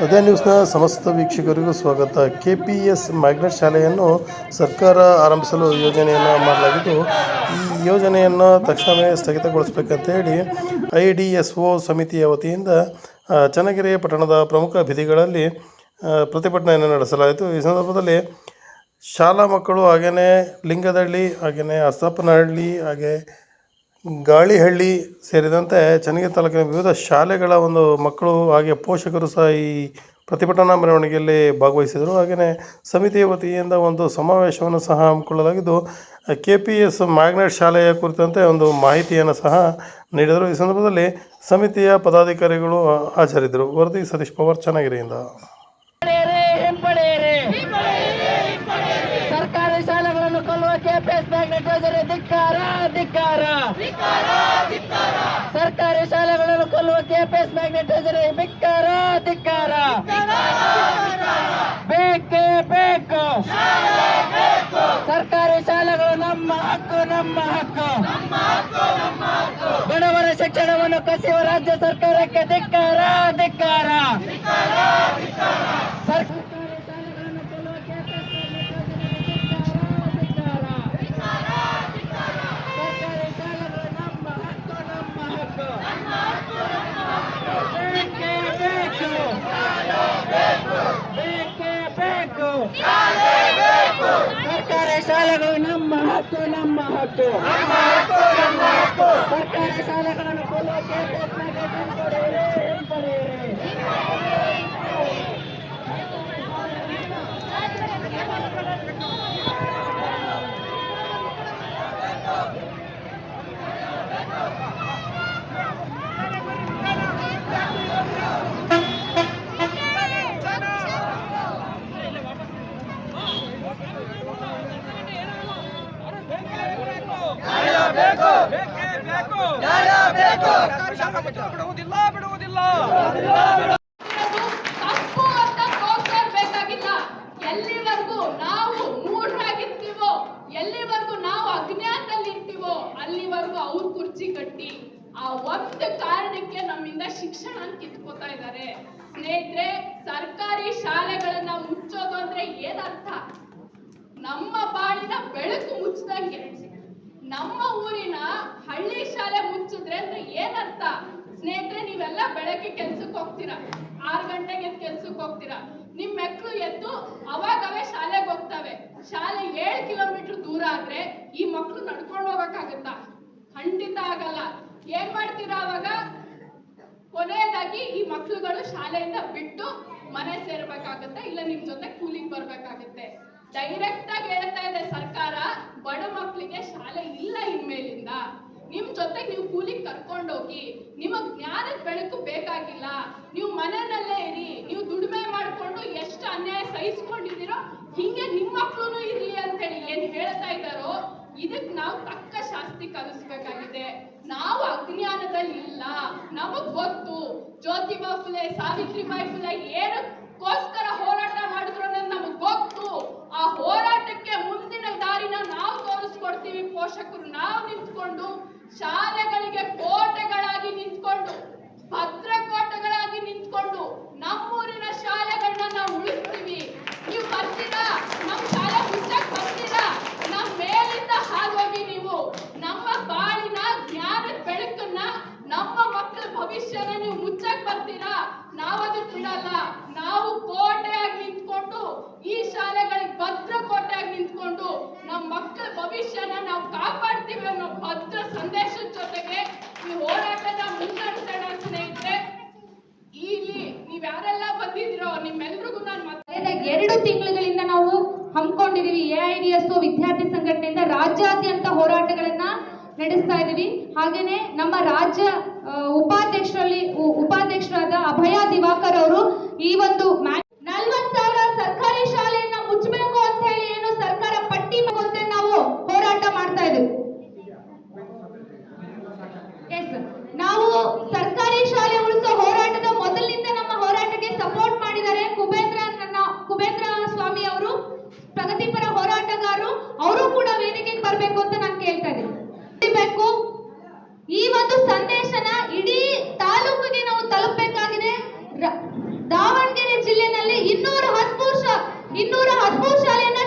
ಉದಯ ನ್ಯೂಸ್ನ ಸಮಸ್ತ ವೀಕ್ಷಕರಿಗೂ ಸ್ವಾಗತ. KPS magnet ಶಾಲೆಯನ್ನು ಸರ್ಕಾರ ಆರಂಭಿಸಲು ಯೋಜನೆಯನ್ನು ಮಾಡಲಾಗಿದ್ದು, ಈ ಯೋಜನೆಯನ್ನು ತಕ್ಷಣವೇ ಸ್ಥಗಿತಗೊಳಿಸಬೇಕಂತ ಹೇಳಿ IDSO ಸಮಿತಿಯ ವತಿಯಿಂದ ಚನ್ನಗಿರಿ ಪಟ್ಟಣದ ಪ್ರಮುಖ ಬೀದಿಗಳಲ್ಲಿ ಪ್ರತಿಭಟನೆಯನ್ನು ನಡೆಸಲಾಯಿತು. ಈ ಸಂದರ್ಭದಲ್ಲಿ ಶಾಲಾ ಮಕ್ಕಳು ಹಾಗೆಯೇ ಲಿಂಗದಹಳ್ಳಿ, ಹಾಗೆಯೇ ಅಸ್ತಪ್ಪನಹಳ್ಳಿ, ಹಾಗೆ ಗಾಳಿಹಳ್ಳಿ ಸೇರಿದಂತೆ ಚನ್ನಗಿರಿ ತಾಲೂಕಿನ ವಿವಿಧ ಶಾಲೆಗಳ ಒಂದು ಮಕ್ಕಳು ಹಾಗೆ ಪೋಷಕರು ಸಹ ಈ ಪ್ರತಿಭಟನಾ ಮೆರವಣಿಗೆಯಲ್ಲಿ ಭಾಗವಹಿಸಿದರು. ಹಾಗೆಯೇ ಸಮಿತಿಯ ವತಿಯಿಂದ ಒಂದು ಸಮಾವೇಶವನ್ನು ಸಹ ಹಮ್ಮಿಕೊಳ್ಳಲಾಗಿದ್ದು, KPS ಮ್ಯಾಗ್ನೆಟ್ ಶಾಲೆಯ ಕುರಿತಂತೆ ಒಂದು ಮಾಹಿತಿಯನ್ನು ಸಹ ನೀಡಿದರು. ಈ ಸಂದರ್ಭದಲ್ಲಿ ಸಮಿತಿಯ ಪದಾಧಿಕಾರಿಗಳು ಹಾಜರಿದ್ದರು. ವರದಿ ಸತೀಶ್ ಪವಾರ್, ಚನ್ನಗಿರಿಯಿಂದ. ಸರ್ಕಾರಿ ಶಾಲೆಗಳನ್ನು ಕೊಲ್ಲುವ KPS ಮ್ಯಾಗ್ನೆಟ್ ಯೋಜನೆ ಧಿಕ್ಕಾರ ಧಿಕ್ಕಾರ. ಸರ್ಕಾರಿ ಶಾಲೆಗಳನ್ನು ಕೊಲ್ಲುವ KPS ಮ್ಯಾಗ್ನೆಟ್ ಯೋಜನೆ ಧಿಕ್ಕಾರ ಧಿಕ್ಕಾರ. ಬೇಕೇ ಬೇಕು ಸರ್ಕಾರಿ ಶಾಲೆಗಳು ನಮ್ಮ ಹಕ್ಕು, ನಮ್ಮ ಹಕ್ಕು. ಬಡವರ ಶಿಕ್ಷಣವನ್ನು ಕಸಿಯುವ ರಾಜ್ಯ ಸರ್ಕಾರಕ್ಕೆ ಧಿಕ್ಕಾರ ಧಿಕ್ಕಾರ. ಸರ್ಕಾರಿ ಶಾಲೆಗಳು ನಮ್ಮ ಹಕ್ಕು, ನಮ್ಮ ಹಕ್ಕು. ಸರ್ಕಾರಿ ಶಾಲೆಗಳನ್ನು ಕೊಲ್ಲುವ KPS ಬಿಡುವುದಿಲ್ಲ. ತಪ್ಪು ಅಂತ ಬೇಕಾಗಿಲ್ಲ. ಎಲ್ಲಿವರೆಗೂ ನಾವು ಮೂಢರಾಗಿರ್ತೀವೋ, ಎಲ್ಲಿವರೆಗೂ ನಾವು ಅಜ್ಞಾನದಲ್ಲಿ ಇರ್ತೀವೋ, ಅಲ್ಲಿವರೆಗೂ ಅವ್ರ ಕುರ್ಚಿ ಕಟ್ಟಿ ಆ ಒಂದು ಕಾರಣಕ್ಕೆ ನಮ್ಮಿಂದ ಶಿಕ್ಷಣ ಕಿತ್ಕೋತಾ ಇದ್ದಾರೆ. ಸ್ನೇಹಿತರೆ, ಸರ್ಕಾರಿ ಶಾಲೆಗಳನ್ನ ಮುಚ್ಚೋದು ಅಂದ್ರೆ ಏನರ್ಥ? ನಮ್ಮ ಬಾಳಿನ ಬೆಳಕು ಮುಚ್ಚದಂಗೆ. ನಮ್ಮ ಊರಿನ ಹಳ್ಳಿ ಶಾಲೆ ಮುಚ್ಚಿದ್ರೆ ಅಂದ್ರೆ ಏನರ್ಥ? ಸ್ನೇಹಿತರೆ, ನೀವೆಲ್ಲ ಬೆಳಗ್ಗೆ ಕೆಲ್ಸಕ್ಕೆ ಹೋಗ್ತೀರಾ, 6 ಗಂಟೆಗೆ ಎದ್ದು ಕೆಲ್ಸಕ್ಕೆ ಹೋಗ್ತೀರಾ. ನಿಮ್ ಮಕ್ಕಳು ಎದ್ದು ಅವಾಗವೇ ಶಾಲೆಗೆ ಹೋಗ್ತವೆ. ಶಾಲೆ 7 ಕಿಲೋಮೀಟರ್ ದೂರ ಆದ್ರೆ ಈ ಮಕ್ಕಳು ನಡ್ಕೊಂಡು ಹೋಗಕ್ಕಾಗತ್ತಾ? ಖಂಡಿತ ಆಗಲ್ಲ. ಏನ್ ಮಾಡ್ತೀರಾ ಅವಾಗ? ಕೊನೆಯದಾಗಿ ಈ ಮಕ್ಕಳುಗಳು ಶಾಲೆಯಿಂದ ಬಿಟ್ಟು ಮನೆ ಸೇರ್ಬೇಕಾಗತ್ತೆ, ಇಲ್ಲ ನಿಮ್ ಜೊತೆ ಕೂಲಿಗೆ ಬರ್ಬೇಕಾಗತ್ತೆ. ಡೈರೆಕ್ಟ್ ಆಗಿ ಹೇಳ್ತಾ ಇದೆ ಸರ್ಕಾರ, ಬಡ ಮಕ್ಕಳಿಗೆ ಶಾಲೆ ಇಲ್ಲ ಇನ್ಮೇಲಿಂದ. ನಿಮ್ ಜೊತೆ ನೀವು ಕೂಲಿಗೆ ಕರ್ಕೊಂಡೋಗಿ, ನಿಮಗ್ ಜ್ಞಾನದ ಬೆಳಕು ಬೇಕಾಗಿಲ್ಲ, ನೀವು ಮನೆಯಲ್ಲೇ ಇರಿ, ನೀವು ದುಡಿಮೆ ಮಾಡ್ಕೊಂಡು ಎಷ್ಟು ಅನ್ಯಾಯ ಸಹಿಸ್ಕೊಂಡಿದ್ದೀರೋ ಹಿಂಗೆ ನಿಮ್ಮ ಮಕ್ಕಳು ಇರ್ಲಿ ಅಂತೇಳಿ ಏನ್ ಹೇಳ್ತಾ ಇದ್ದಾರೋ, ಇದಕ್ ನಾವು ತಕ್ಕ ಶಾಸ್ತಿ ಕಲಿಸ್ಬೇಕಾಗಿದೆ. ನಾವು ಅಜ್ಞಾನದಲ್ಲಿ ಇಲ್ಲ, ನಮಗ್ ಗೊತ್ತು ಜ್ಯೋತಿಬಾ ಫುಲೆ, ಸಾವಿತ್ರಿಬಾಯಿ ಫುಲೆ ಏನಕ್ಕೋಸ್ಕರ ಹೋರಾಟ ಮಾಡಿದ್ರು ಅನ್ನೋದು ನಮಗ್ ಗೊತ್ತು. ಆ ಹೋರಾಟಕ್ಕೆ ಮುಂದಿನ ದಾರಿನ ನಾವು ತೋರಿಸ್ಕೊಡ್ತೀವಿ. ಪೋಷಕರು ನಾವು ನಿಂತ್ಕೊಂಡು, ಶಾಲೆಗಳಿಗೆ ಕೋಟೆಗಳಾಗಿ ನಿಂತ್ಕೊಂಡು, ಭದ್ರಕೋಟೆಗಳಾಗಿ ನಿಂತ್ಕೊಂಡು ನಮ್ಮೂರಿನ ಶಾಲೆಗಳನ್ನ ನಾವು ಉಳಿಸ್ತೀವಿ. ನೀವು ಬರ್ತೀರಾ? ನಮ್ಮ ಶಾಲೆ ಮುಚ್ಚಕ್ ಬರ್ತೀರಾ? ನಮ್ಮ ಮೇಲಿಂದ ಹಾಗೋಗಿ ನೀವು ನಮ್ಮ ಬಾಳಿನ ಜ್ಞಾನದ ಬೆಳಕನ್ನ, ನಮ್ಮ ಮಕ್ಕಳ ಭವಿಷ್ಯನ ನೀವು ಮುಚ್ಚಕ್ ಬರ್ತೀರಾ? ನಾವದು ಬಿಡಲ್ಲ. ನಾವು ಕೋಟೆಯಾಗಿ ನಿಂತ್ಕೊಂಡು, ಈ ಶಾಲೆಗಳಿಗೆ ಭದ್ರಕೋಟೆಯಾಗಿ ನಿಂತ್ಕೊಂಡು ನಮ್ಮ ಮಕ್ಕಳ ಭವಿಷ್ಯನ ನಾವು ಕಾಪಾಡ್ತೀವಿ ಅನ್ನೋ ಭದ್ರ ಸಂದೇಶದ ಜೊತೆಗೆ ಈ ಹೋರಾಟನ ಮುನ್ನಡೆಸೋಣ. ಸ್ನೇಹಿತರೆ, ಇಲ್ಲಿ ನೀವ್ ಯಾರೆಲ್ಲ ಬಂದಿದ್ದೀರೋ ನಿಮ್ಮೆಲ್ರಿಗೂ ನಾನು 2 ತಿಂಗಳುಗಳಿಂದ ನಾವು ಹಮ್ಮಿಕೊಂಡಿದೀವಿ. AIDSO ವಿದ್ಯಾರ್ಥಿ ಸಂಘಟನೆಯಿಂದ ರಾಜ್ಯಾದ್ಯಂತ ಹೋರಾಟಗಳನ್ನ ನಡೆಸ್ತಾ ಇದೀವಿ. ಹಾಗೇನೆ ನಮ್ಮ ರಾಜ್ಯ ಉಪಾಧ್ಯಕ್ಷರಾದ ಅಭಯ ದಿವಾಕರ್ ಅವರು ಈ ಒಂದು 40,000 ಸರ್ಕಾರಿ ಶಾಲೆಯನ್ನ ಮುಚ್ಚಬೇಕು ಅಂತ ಹೇಳಿ ಏನು ಸರ್ಕಾರ ಪಟ್ಟಿ ಅಂತ ನಾವು ಹೋರಾಟ ಮಾಡ್ತಾ ಇದ್ದೀವಿ. ನಾವು ಸರ್ಕಾರಿ ಶಾಲೆ ಉಳಿಸೋ ಹೋರಾಟದ ಮೊದಲಿನಿಂದ ನಮ್ಮ ಹೋರಾಟಕ್ಕೆ ಸಪೋರ್ಟ್ ಮಾಡಿದ್ದಾರೆ ಕುಬೇಂದ್ರ ಸ್ವಾಮಿ ಅವರು, ಪ್ರಗತಿಪರ ಹೋರಾಟಗಾರರು. ಅವರು ಕೂಡ ವೇದಿಕೆಗೆ ಬರಬೇಕು ಅಂತ ನಾನು ಕೇಳ್ತಾ ಇದ್ದೀನಿ. ಈ ಒಂದು ಸಂದೇಶನ ಇಡೀ ತಾಲೂಕಿಗೆ ನಾವು ತಲುಪಬೇಕಾಗಿದೆ. ದಾವಣಗೆರೆ ಜಿಲ್ಲೆನಲ್ಲಿ 213 ಶಾಲೆಯನ್ನು